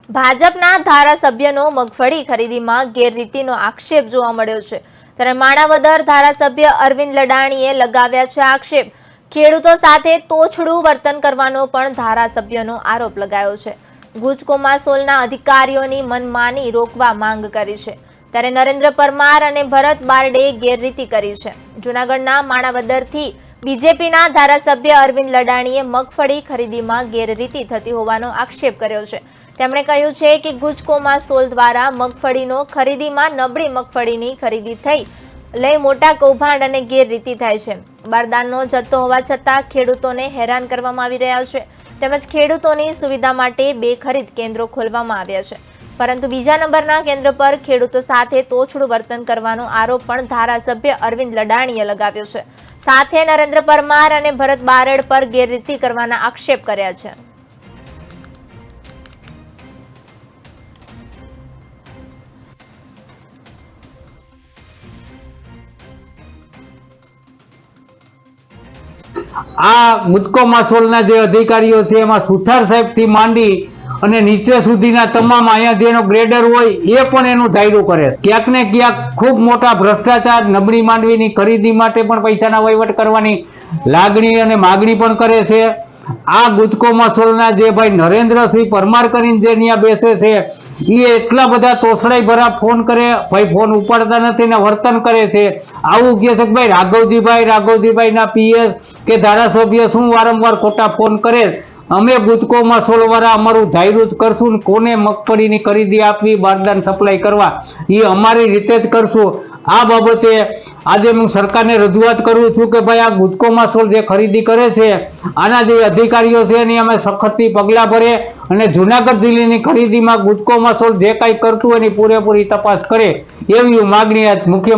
ભાજપના ધારાસભ્યનો મગફળી ખરીદીમાં ગેરરીતિનો આક્ષેપ જોવા મળ્યો છે ત્યારે માણાવદર ધારાસભ્ય અરવિંદ લડાણીએ લગાવ્યા છે આક્ષેપ। ખેડૂતો સાથે તોછડું વર્તન કરવાનો પણ ધારાસભ્યનો આરોપ લગાયો છે। ગુજકોમાસોલના અધિકારીઓની મનમાની રોકવા માંગ કરી છે ત્યારે નરેન્દ્ર પરમાર અને ભરત બારડે ગેરરીતિ કરી છે। જૂનાગઢના માણાવદરથી બીજેપીના ધારાસભ્ય અરવિંદ લડાણીએ મગફળી ખરીદીમાં ગેરરીતિ થતી હોવાનો આક્ષેપ કર્યો છે। તેમણે કહ્યું છે કે ગુજકોમાસોલ દ્વારા મગફળીનો ખરીદીમાં નબળી મગફળીની ખરીદી થઈ લઈ મોટા કૌભાંડ અને ગેરરીતિ થાય છે। બારદાનનો જથ્થો હોવા છતાં ખેડૂતોને હેરાન કરવામાં આવી રહ્યા છે તેમજ ખેડૂતોની સુવિધા માટે 2 ખરીદ કેન્દ્રો ખોલવામાં આવ્યા છે પરંતુ બીજા નંબરના કેન્દ્ર પર ખેડૂતો સાથે તોછડું વર્તન કરવાનો આરોપ પણ ધારાસભ્ય અરવિંદ લડાણીએ લગાવ્યો છે। સાથે નરેન્દ્ર પરમાર અને ભરત બારડ પર ગેરરીતિ કરવાના આક્ષેપ કર્યા છે। આ ગુજકોમાસોલના જે અધિકારીઓ છે એમાં સુથાર સાહેબથી માંડી અને નીચે સુધીના તમામ અહીંયા જેનો ગ્રેડર હોય એ પણ એનું ધાર્યું કરે। ક્યાંક ને ક્યાંક ખૂબ મોટા ભ્રષ્ટાચાર, નબળી માંડવીની ખરીદી માટે પણ પૈસાના વહીવટ કરવાની લાગણી અને માગણી પણ કરે છે। આ ગુજકોમાસોલના જે ભાઈ નરેન્દ્રસિંહ પરમાર કરીને જે ત્યાં બેસે છે એ એટલા બધા તોછડાઈ ભરા ફોન કરે, ભાઈ ફોન ઉપાડતા નથી ને વર્તન કરે છે। આવું કહે છે કે ભાઈ રાઘવજીભાઈના પીએસ કે ધારાસભ્ય શું વારંવાર ખોટા ફોન કરે, અમે ગુજકોમાસોલ વાળા અમારું ધાર્યું જ કરશું ને કોને મગફળીની ખરીદી આપવી, બારદાન સપ્લાય કરવા એ અમારી રીતે જ કરશું। આ બાબતે આજે હું સરકારને રજૂઆત કરું છું કે ભાઈ આ ગુજકોમાસોલ જે ખરીદી કરે છે આના જે અધિકારીઓ છે એની અમે સખતથી પગલાં ભરે અને જૂનાગઢ જિલ્લાની ખરીદીમાં ગુજકોમાસોલ જે કાંઈ કરતું એની પૂરેપૂરી તપાસ કરે એવી માગણી આજ મુખ્ય